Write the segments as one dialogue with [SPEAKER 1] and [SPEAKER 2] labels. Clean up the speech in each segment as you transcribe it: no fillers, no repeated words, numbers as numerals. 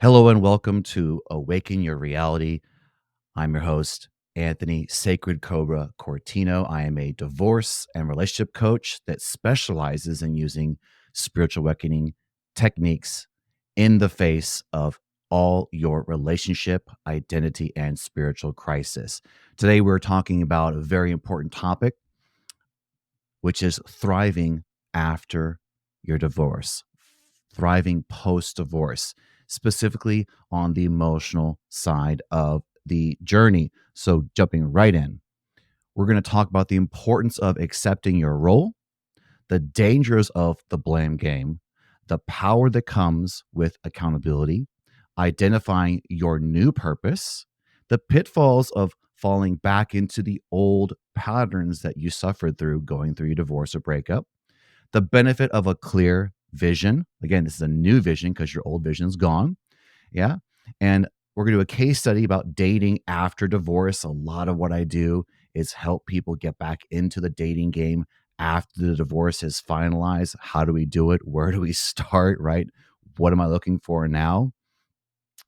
[SPEAKER 1] Hello and welcome to Awaken Your Reality. I'm your host, Anthony Sacred Cobra Cortino. I am a divorce and relationship coach that specializes in using spiritual awakening techniques in the face of all your relationship, identity, and spiritual crisis. Today, we're talking about a very important topic, which is thriving after your divorce, thriving post divorce, specifically on the emotional side of the journey. So, jumping right in, we're going to talk about the importance of accepting your role, the dangers of the blame game, the power that comes with accountability, identifying your new purpose, the pitfalls of falling back into the old patterns that you suffered through going through your divorce or breakup, the benefit of a clear vision. Again, this is a new vision because your old vision is gone. Yeah. And we're going to do a case study about dating after divorce. A lot of what I do is help people get back into the dating game after the divorce is finalized. How do we do it? Where do we start? Right? What am I looking for now?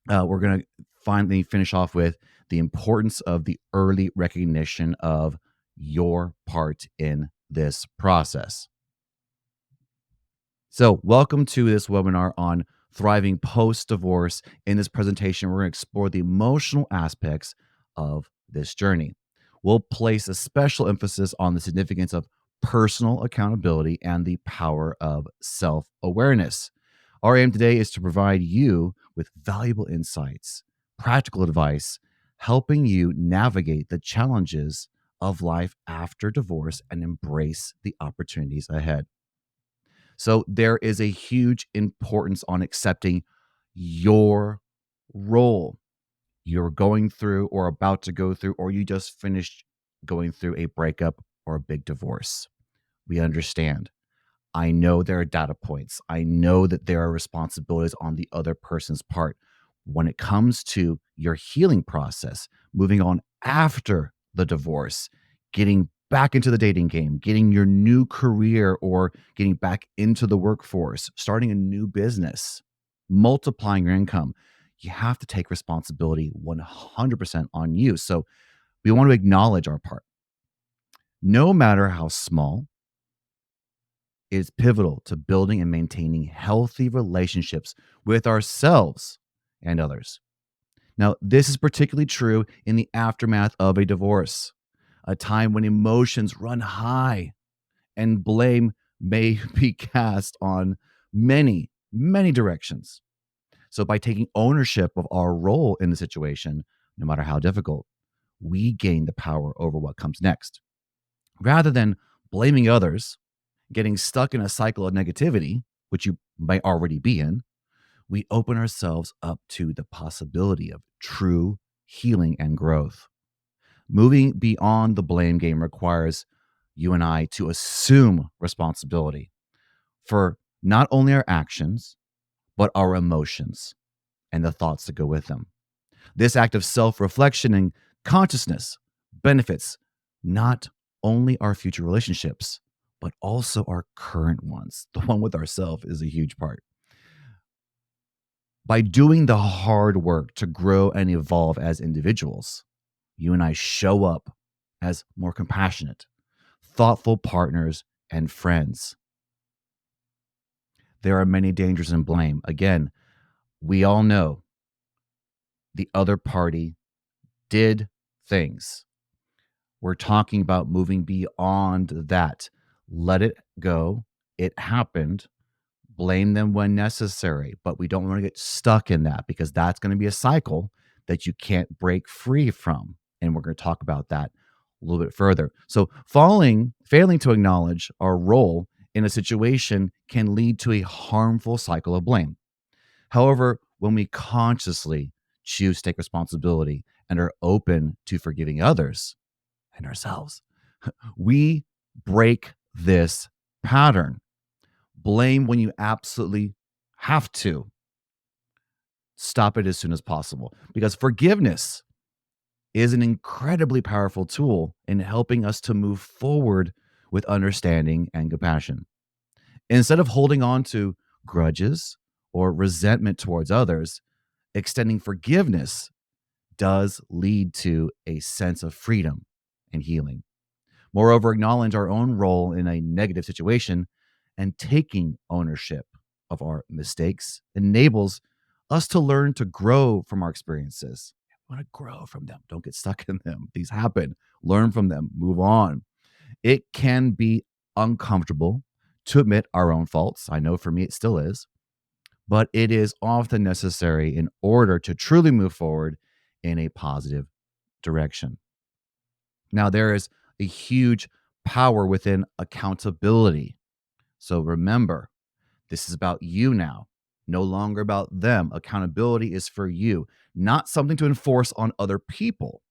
[SPEAKER 1] We're going to finally finish off with the importance of the early recognition of your part in this process. So, welcome to this webinar on thriving post divorce. In this presentation, we're going to explore the emotional aspects of this journey. We'll place a special emphasis on the significance of personal accountability and the power of self awareness. Our aim today is to provide you with valuable insights, practical advice, helping you navigate the challenges of life after divorce and embrace the opportunities ahead. So there is a huge importance on accepting your role. You're going through or about to go through, or you just finished going through a breakup or a big divorce. We understand. I know there are data points. I know that there are responsibilities on the other person's part. When it comes to your healing process, moving on after the divorce, getting back into the dating game, getting your new career or getting back into the workforce, starting a new business, multiplying your income, you have to take responsibility 100% on you. So we want to acknowledge our part. No matter how small, is pivotal to building and maintaining healthy relationships with ourselves and others. Now, this is particularly true in the aftermath of a divorce, a time when emotions run high and blame may be cast on many directions. So, by taking ownership of our role in the situation, no matter how difficult, we gain the power over what comes next. Rather than blaming others, getting stuck in a cycle of negativity, which you might already be in, we open ourselves up to the possibility of true healing and growth. Moving beyond the blame game requires you and I to assume responsibility for not only our actions, but our emotions and the thoughts that go with them. This act of self reflection and consciousness benefits not only our future relationships, but also our current ones. The one with ourselves is a huge part. By doing the hard work to grow and evolve as individuals, you and I show up as more compassionate, thoughtful partners and friends. There are many dangers in blame. Again, we all know the other party did things. We're talking about moving beyond that. Let it go. It happened. Blame them when necessary, but we don't want to get stuck in that because that's going to be a cycle that you can't break free from. And we're going to talk about that a little bit further. So, failing to acknowledge our role in a situation can lead to a harmful cycle of blame. However, when we consciously choose to take responsibility and are open to forgiving others and ourselves, we break this pattern. Blame when you absolutely have to. Stop it as soon as possible because forgiveness is an incredibly powerful tool in helping us to move forward with understanding and compassion. Instead of holding on to grudges or resentment towards others, Extending forgiveness does lead to a sense of freedom and healing. Moreover, acknowledge our own role in a negative situation and taking ownership of our mistakes enables us to learn to grow from our experiences. We want to grow from them. Don't get stuck in them. These happen. Learn from them. Move on. It can be uncomfortable to admit our own faults. I know for me it still is, but it is often necessary in order to truly move forward in a positive direction. Now, there is a huge power within accountability. So remember, this is about you now, no longer about them. Accountability is for you, not something to enforce on other people.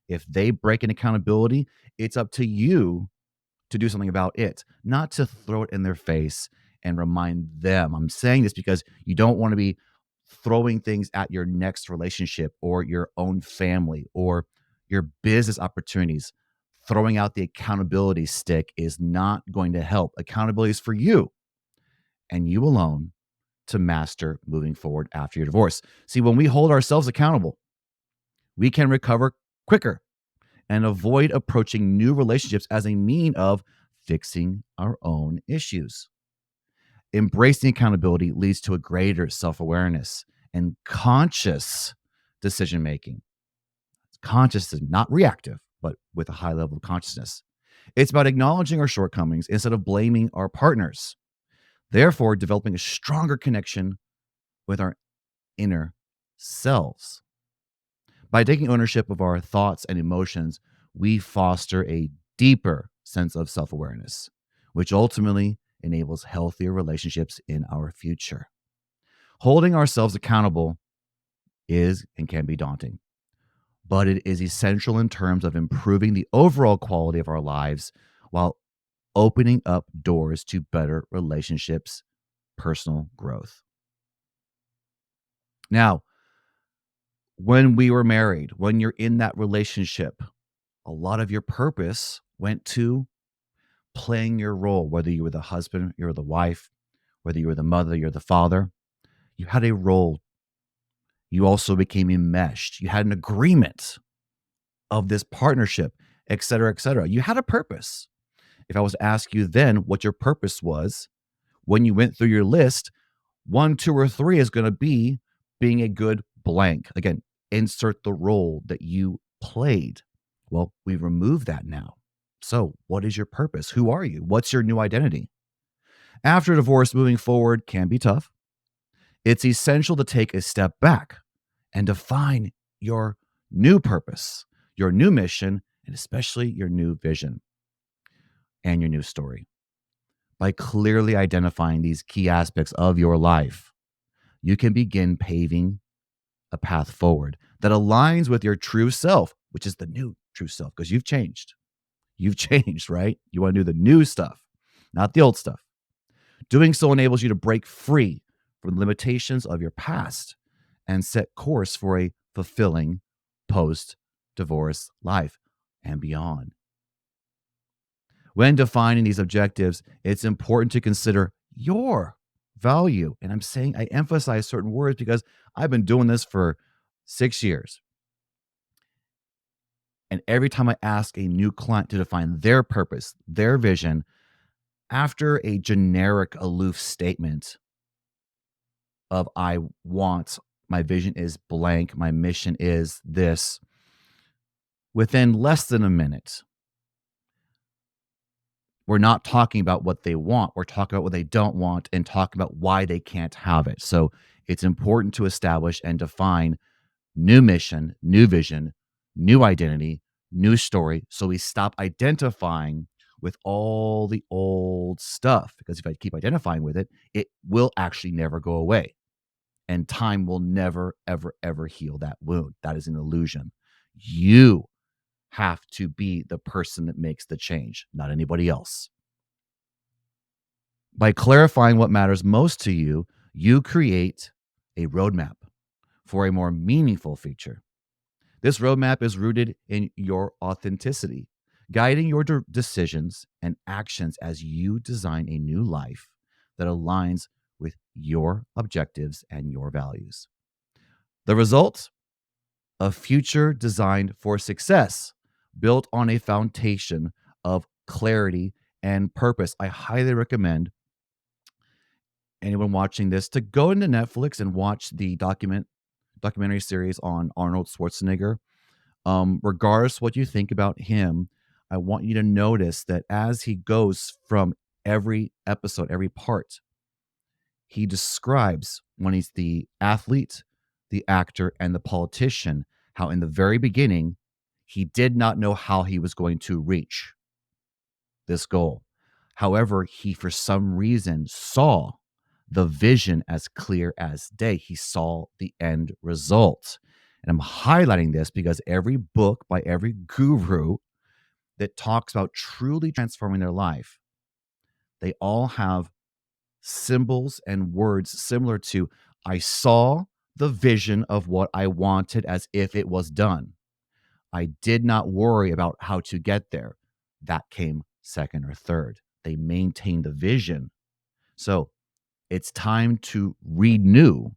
[SPEAKER 1] If they break an accountability, it's up to you to do something about it, not to throw it in their face and remind them. I'm saying this because you don't want to be throwing things at your next relationship or your own family or your business opportunities. Throwing out the accountability stick is not going to help. Accountability is for you and you alone to master moving forward after your divorce. See, when we hold ourselves accountable, we can recover quicker and avoid approaching new relationships as a mean of fixing our own issues. Embracing accountability leads to a greater self awareness and conscious decision making. Conscious is not reactive, but with a high level of consciousness. It's about acknowledging our shortcomings instead of blaming our partners, therefore, developing a stronger connection with our inner selves. By taking ownership of our thoughts and emotions, we foster a deeper sense of self awareness, which ultimately enables healthier relationships in our future. Holding ourselves accountable is and can be daunting, but it is essential in terms of improving the overall quality of our lives while opening up doors to better relationships, personal growth. Now, when we were married, when you're in that relationship, a lot of your purpose went to playing your role, whether you were the husband, you were the wife, whether you were the mother, you're the father. You had a role. You also became enmeshed. You had an agreement of this partnership, et cetera, et cetera. You had a purpose. If I was to ask you then what your purpose was, when you went through your list, one, two, or three is going to be being a good blank. Again, insert the role that you played. Well, we remove that now. So, what is your purpose? Who are you? What's your new identity? After divorce, moving forward can be tough. It's essential to take a step back and define your new purpose, your new mission, and especially your new vision and your new story. By clearly identifying these key aspects of your life, you can begin paving a path forward that aligns with your true self, which is the new true self, because you've changed. You've changed, right? You want to do the new stuff, not the old stuff. Doing so enables you to break free from the limitations of your past and set course for a fulfilling post divorce life and beyond. When defining these objectives, it's important to consider your value. And I emphasize certain words because I've been doing this for 6 years. And every time I ask a new client to define their purpose, their vision, after a generic, aloof statement of my vision is blank, my mission is this, within less than a minute, we're not talking about what they want. We're talking about what they don't want and talking about why they can't have it. So it's important to establish and define new mission, new vision, new identity, new story. So we stop identifying with all the old stuff, because if I keep identifying with it, it will actually never go away. And time will never, ever, ever heal that wound. That is an illusion. You have to be the person that makes the change, not anybody else. By clarifying what matters most to you, you create a roadmap for a more meaningful future. This roadmap is rooted in your authenticity, guiding your decisions and actions as you design a new life that aligns with your objectives and your values. The result? A future designed for success, built on a foundation of clarity and purpose. I highly recommend anyone watching this to go into Netflix and watch the documentary series on Arnold Schwarzenegger. Regardless what you think about him, I want you to notice that as he goes from every episode, every part, he describes when he's the athlete, the actor, and the politician, how in the very beginning, he did not know how he was going to reach this goal. However, he, for some reason, saw the vision as clear as day. He saw the end result. And I'm highlighting this because every book by every guru that talks about truly transforming their life, they all have symbols and words similar to I saw the vision of what I wanted as if it was done. I did not worry about how to get there. That came second or third. They maintained the vision. So it's time to renew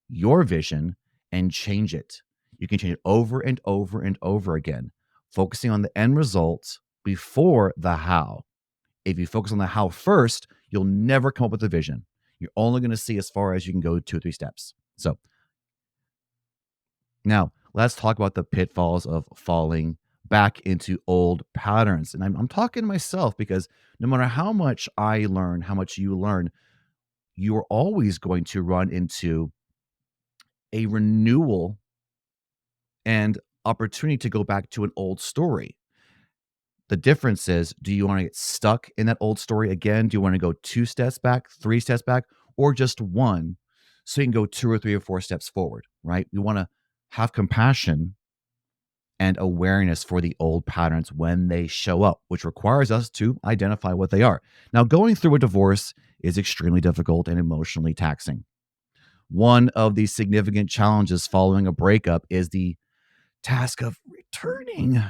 [SPEAKER 1] your vision and change it. You can change it over and over and over again, focusing on the end results before the how. If you focus on the how first, you'll never come up with a vision. You're only going to see as far as you can go 2 or 3 steps. So now let's talk about the pitfalls of falling back into old patterns. And I'm talking to myself because no matter how much I learn, how much you learn, you're always going to run into a renewal and opportunity to go back to an old story. The difference is, do you want to get stuck in that old story again? Do you want to go 2 steps back, 3 steps back, or just 1 so you can go 2 or 3 or 4 steps forward, right? We want to have compassion and awareness for the old patterns when they show up, which requires us to identify what they are. Now, going through a divorce is extremely difficult and emotionally taxing. One of the significant challenges following a breakup is the task of returning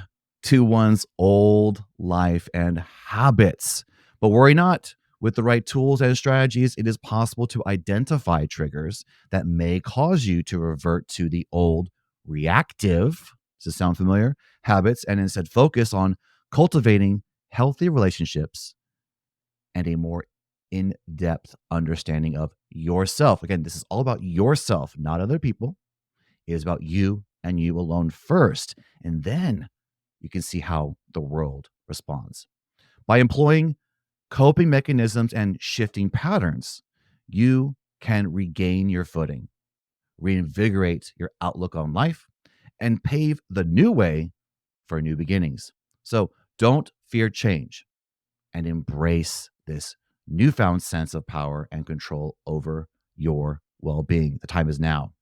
[SPEAKER 1] to one's old life and habits. But worry not. With the right tools and strategies, it is possible to identify triggers that may cause you to revert to the old reactive, does this sound familiar? Habits, and instead focus on cultivating healthy relationships and a more in depth understanding of yourself. Again, this is all about yourself, not other people. It is about you and you alone first. And then you can see how the world responds. By employing coping mechanisms and shifting patterns, you can regain your footing, reinvigorate your outlook on life, and pave the new way for new beginnings. So don't fear change and embrace this newfound sense of power and control over your well being. The time is now.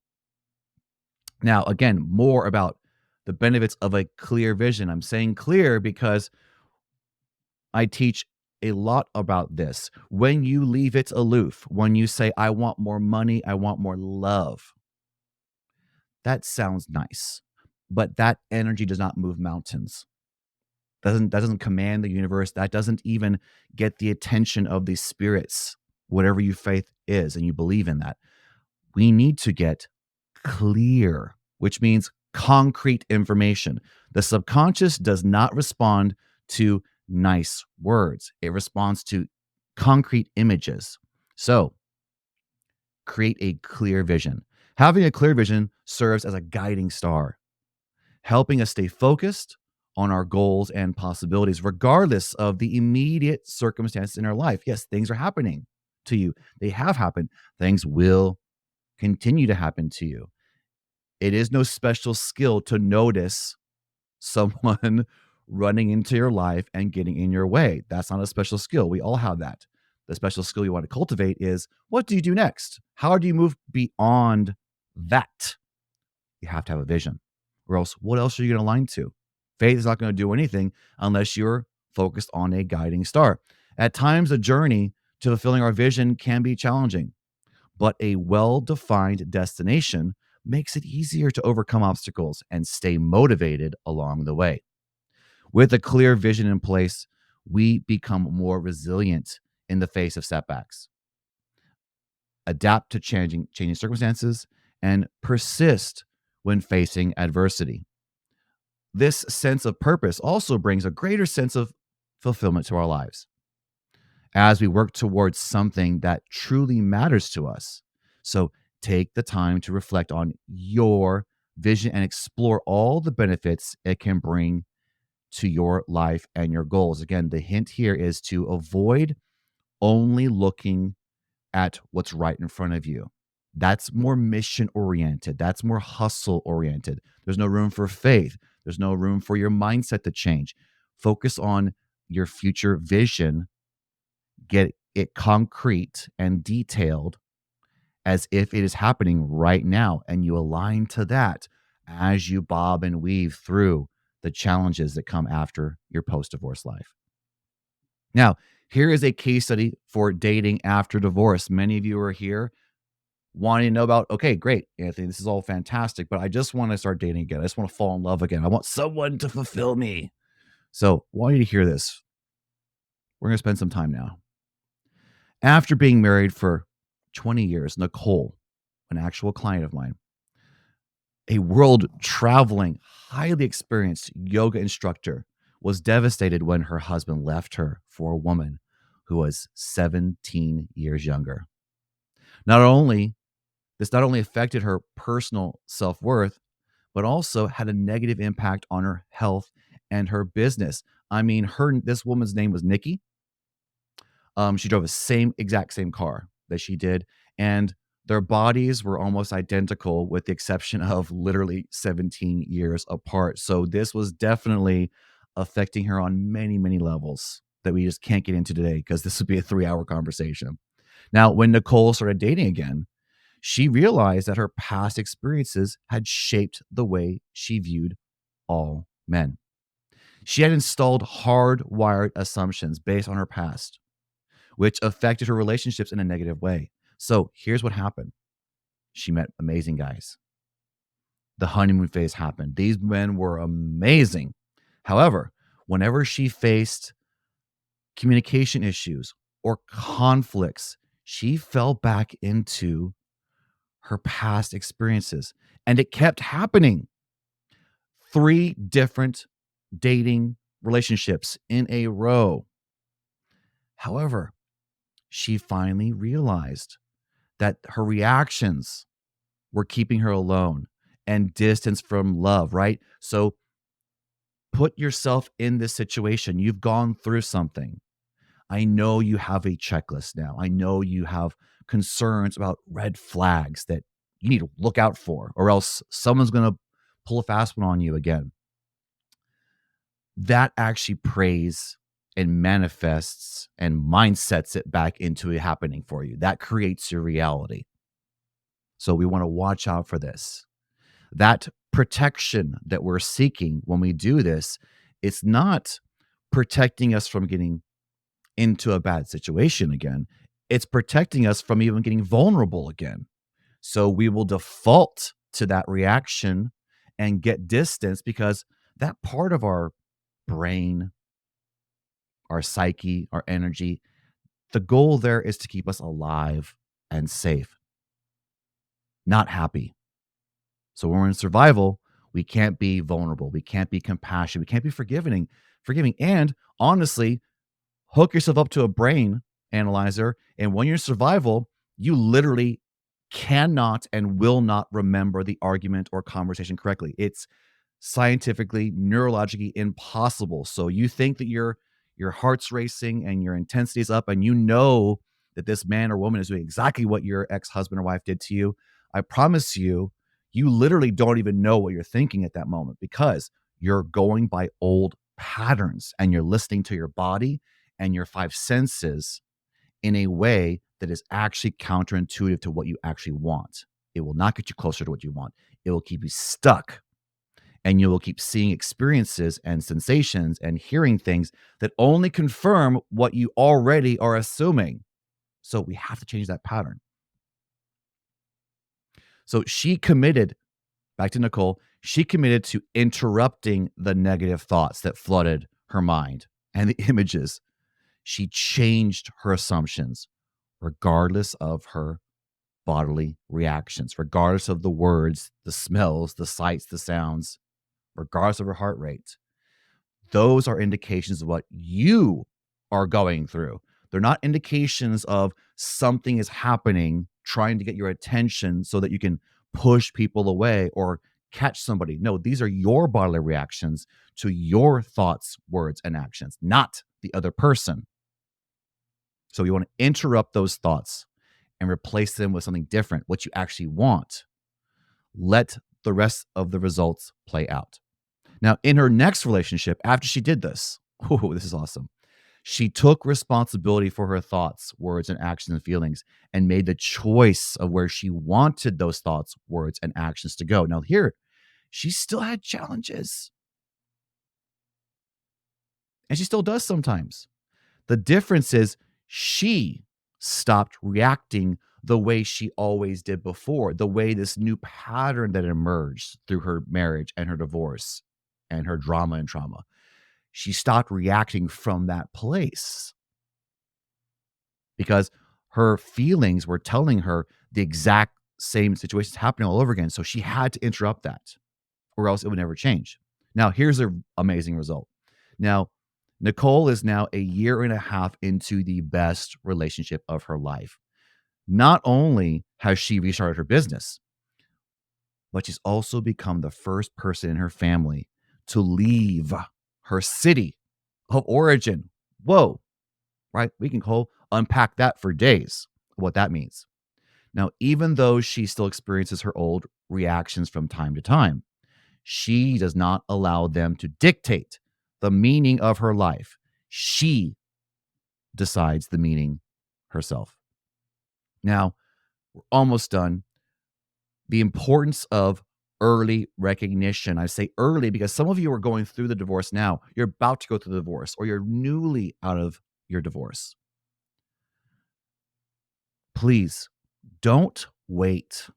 [SPEAKER 1] Now, again, more about the benefits of a clear vision. I'm saying clear because I teach a lot about this. When you leave it aloof, when you say, I want more money, I want more love, that sounds nice, but that energy does not move mountains. That doesn't command the universe. That doesn't even get the attention of the spirits, whatever your faith is, and you believe in that. We need to get clear, which means concrete information. The subconscious does not respond to nice words, it responds to concrete images. So, create a clear vision. Having a clear vision serves as a guiding star, helping us stay focused on our goals and possibilities, regardless of the immediate circumstances in our life. Yes, things are happening to you, they have happened, things will continue to happen to you. It is no special skill to notice someone running into your life and getting in your way. That's not a special skill. We all have that. The special skill you want to cultivate is, what do you do next? How do you move beyond that? You have to have a vision, or else what else are you going to align to? Faith is not going to do anything unless you're focused on a guiding star. At times, the journey to fulfilling our vision can be challenging, but a well defined destination makes it easier to overcome obstacles and stay motivated along the way. With a clear vision in place, we become more resilient in the face of setbacks, adapt to changing circumstances, and persist when facing adversity. This sense of purpose also brings a greater sense of fulfillment to our lives as we work towards something that truly matters to us. So take the time to reflect on your vision and explore all the benefits it can bring to your life and your goals. Again, the hint here is to avoid only looking at what's right in front of you. That's more mission oriented. That's more hustle oriented. There's no room for faith. There's no room for your mindset to change. Focus on your future vision, get it concrete and detailed as if it is happening right now. And you align to that as you bob and weave through the challenges that come after your post divorce life. Now, here is a case study for dating after divorce. Many of you are here wanting to know about, okay, great, Anthony, this is all fantastic, but I just want to start dating again. I just want to fall in love again. I want someone to fulfill me. So I want you to hear this. We're going to spend some time now. After being married for 20 years, Nicole, an actual client of mine, a world traveling, highly experienced yoga instructor, was devastated when her husband left her for a woman who was 17 years younger. Not only This not only affected her personal self-worth, but also had a negative impact on her health and her business. I mean, this woman's name was Nikki. She drove the exact same car that she did, and their bodies were almost identical with the exception of literally 17 years apart. So this was definitely affecting her on many, many levels that we just can't get into today because this would be a 3-hour conversation. Now, when Nicole started dating again, she realized that her past experiences had shaped the way she viewed all men. She had installed hardwired assumptions based on her past, which affected her relationships in a negative way. So here's what happened: she met amazing guys. The honeymoon phase happened. These men were amazing. However, whenever she faced communication issues or conflicts, she fell back into her past experiences. And it kept happening. 3 different dating relationships in a row. However, she finally realized that her reactions were keeping her alone and distance from love, right? So put yourself in this situation. You've gone through something. I know you have a checklist now. I know you have concerns about red flags that you need to look out for, or else someone's going to pull a fast one on you again. That actually prays and manifests and mindsets it back into it happening for you. That creates your reality. So we want to watch out for this. That protection that we're seeking when we do this, it's not protecting us from getting into a bad situation again. It's protecting us from even getting vulnerable again. So we will default to that reaction and get distance because that part of our brain, our psyche, our energy, the goal there is to keep us alive and safe, not happy. So when we're in survival, we can't be vulnerable. We can't be compassionate. We can't be forgiving. And honestly, hook yourself up to a brain analyzer. And when you're in survival, you literally cannot and will not remember the argument or conversation correctly. It's scientifically, neurologically impossible. So you think that your heart's racing and your intensity is up, and you know that this man or woman is doing exactly what your ex-husband or wife did to you. I promise you, you literally don't even know what you're thinking at that moment because you're going by old patterns and you're listening to your body and your 5 senses in a way that is actually counterintuitive to what you actually want. It will not get you closer to what you want. It will keep you stuck, and you will keep seeing experiences and sensations and hearing things that only confirm what you already are assuming. So we have to change that pattern. So she committed, back to Nicole, she committed to interrupting the negative thoughts that flooded her mind and the images. She changed her assumptions regardless of her bodily reactions, regardless of the words, the smells, the sights, the sounds, regardless of her heart rate. Those are indications of what you are going through. They're not indications of something is happening, trying to get your attention so that you can push people away or catch somebody. No, these are your bodily reactions to your thoughts, words, and actions, not the other person. So you want to interrupt those thoughts and replace them with something different, what you actually want. Let the rest of the results play out. Now, in her next relationship, after she did this, oh, this is awesome. She took responsibility for her thoughts, words, and actions and feelings and made the choice of where she wanted those thoughts, words, and actions to go. Now, here, she still had challenges and she still does sometimes. The difference is she stopped reacting the way she always did before, the way this new pattern that emerged through her marriage and her divorce and her drama and trauma. She stopped reacting from that place because her feelings were telling her the exact same situations happening all over again. So she had to interrupt that or else it would never change. Now, here's an amazing result. Now, Nicole is now a year and a half into the best relationship of her life. Not only has she restarted her business, but she's also become the first person in her family to leave her city of origin. Whoa, right? We can unpack that for days, what that means. Now, even though she still experiences her old reactions from time to time, she does not allow them to dictate the meaning of her life. She decides the meaning herself. Now, we're almost done. The importance of early recognition. I say early because some of you are going through the divorce now. You're about to go through the divorce or you're newly out of your divorce. Please don't wait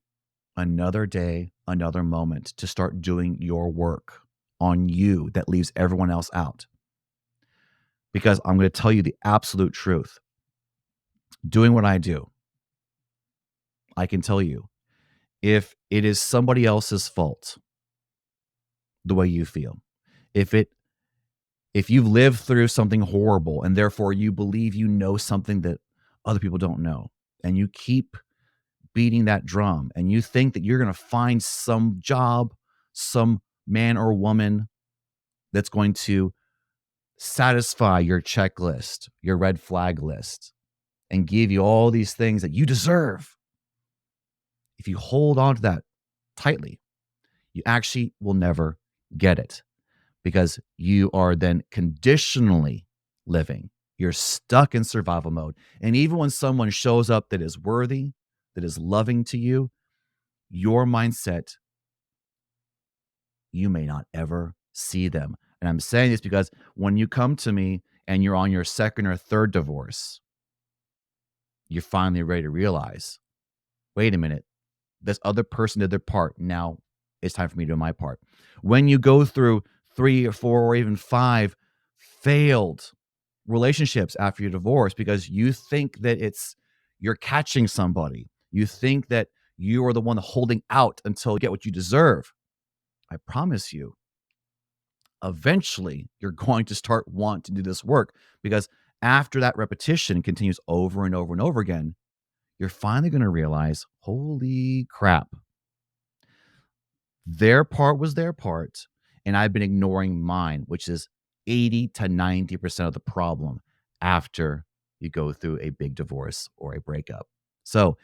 [SPEAKER 1] another day, another moment to start doing your work on you that leaves everyone else out. Because I'm going to tell you the absolute truth. Doing what I do, I can tell you if it is somebody else's fault, the way you feel, if it if you've lived through something horrible and therefore you believe you know something that other people don't know, and you keep beating that drum and you think that you're going to find some job, some man or woman that's going to satisfy your checklist, your red flag list, and give you all these things that you deserve. If you hold on to that tightly, you actually will never get it because you are then conditionally living. You're stuck in survival mode. And even when someone shows up that is worthy, that is loving to you, your mindset, you may not ever see them. And I'm saying this because when you come to me and you're on your second or third divorce, you're finally ready to realize, wait a minute, this other person did their part. Now it's time for me to do my part. When you go through 3 or 4 or even 5 failed relationships after your divorce because you think that you're catching somebody, you think that you are the one holding out until you get what you deserve. I promise you, eventually you're going to start wanting to do this work because after that repetition continues over and over and over again, you're finally going to realize, holy crap, their part was their part, and I've been ignoring mine, which is 80 to 90% of the problem after you go through a big divorce or a breakup. So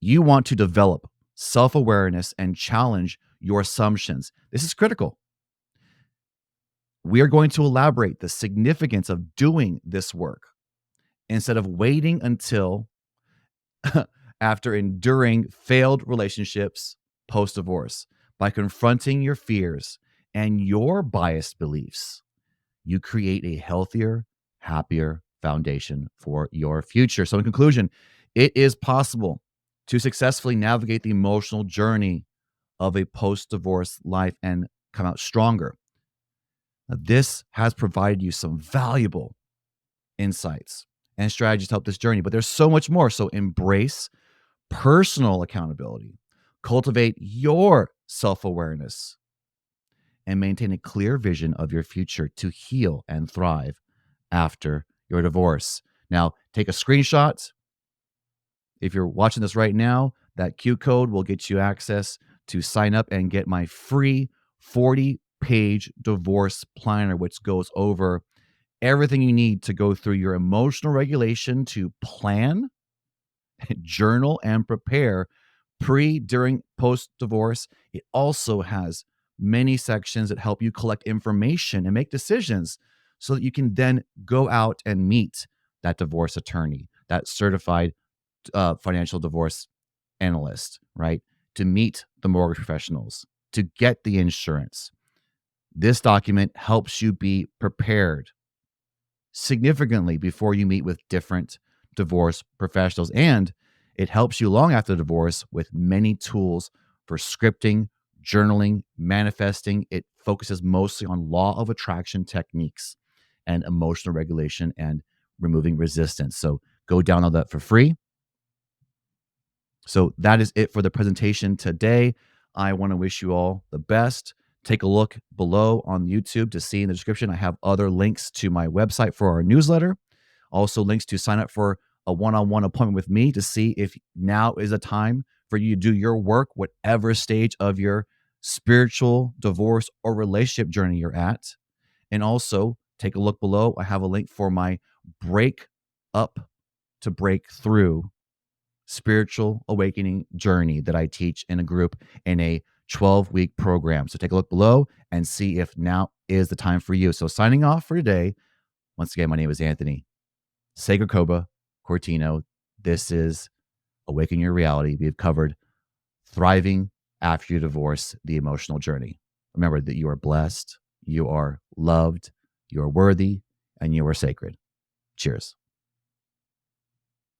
[SPEAKER 1] you want to develop self-awareness and challenge your assumptions. This is critical. We are going to elaborate the significance of doing this work instead of waiting until after enduring failed relationships post divorce. By confronting your fears and your biased beliefs, you create a healthier, happier foundation for your future. So, in conclusion, it is possible to successfully navigate the emotional journey of a post divorce life and come out stronger. Now, this has provided you some valuable insights and strategies to help this journey, but there's so much more. So, embrace personal accountability, cultivate your self awareness, and maintain a clear vision of your future to heal and thrive after your divorce. Now, take a screenshot. If you're watching this right now, that Q code will get you access to sign up and get my free 40-page divorce planner, which goes over everything you need to go through your emotional regulation to plan, journal, and prepare pre, during, post divorce. It also has many sections that help you collect information and make decisions so that you can then go out and meet that divorce attorney, that certified financial divorce analyst, right? To meet the mortgage professionals, to get the insurance. This document helps you be prepared significantly before you meet with different divorce professionals. And it helps you long after divorce with many tools for scripting, journaling, manifesting. It focuses mostly on law of attraction techniques and emotional regulation and removing resistance. So go download that for free. So that is it for the presentation today. I want to wish you all the best. Take a look below on YouTube to see in the description. I have other links to my website for our newsletter, also links to sign up for a one-on-one appointment with me to see if now is a time for you to do your work, whatever stage of your spiritual divorce or relationship journey you're at. And also take a look below. I have a link for my break up to break through spiritual awakening journey that I teach in a group in a 12-week program. So take a look below and see if now is the time for you. So signing off for today. Once again, my name is Anthony Segacoba Cortino. This is Awaken Your Reality. We have covered thriving after your divorce, the emotional journey. Remember that you are blessed, you are loved, you are worthy, and you are sacred. Cheers.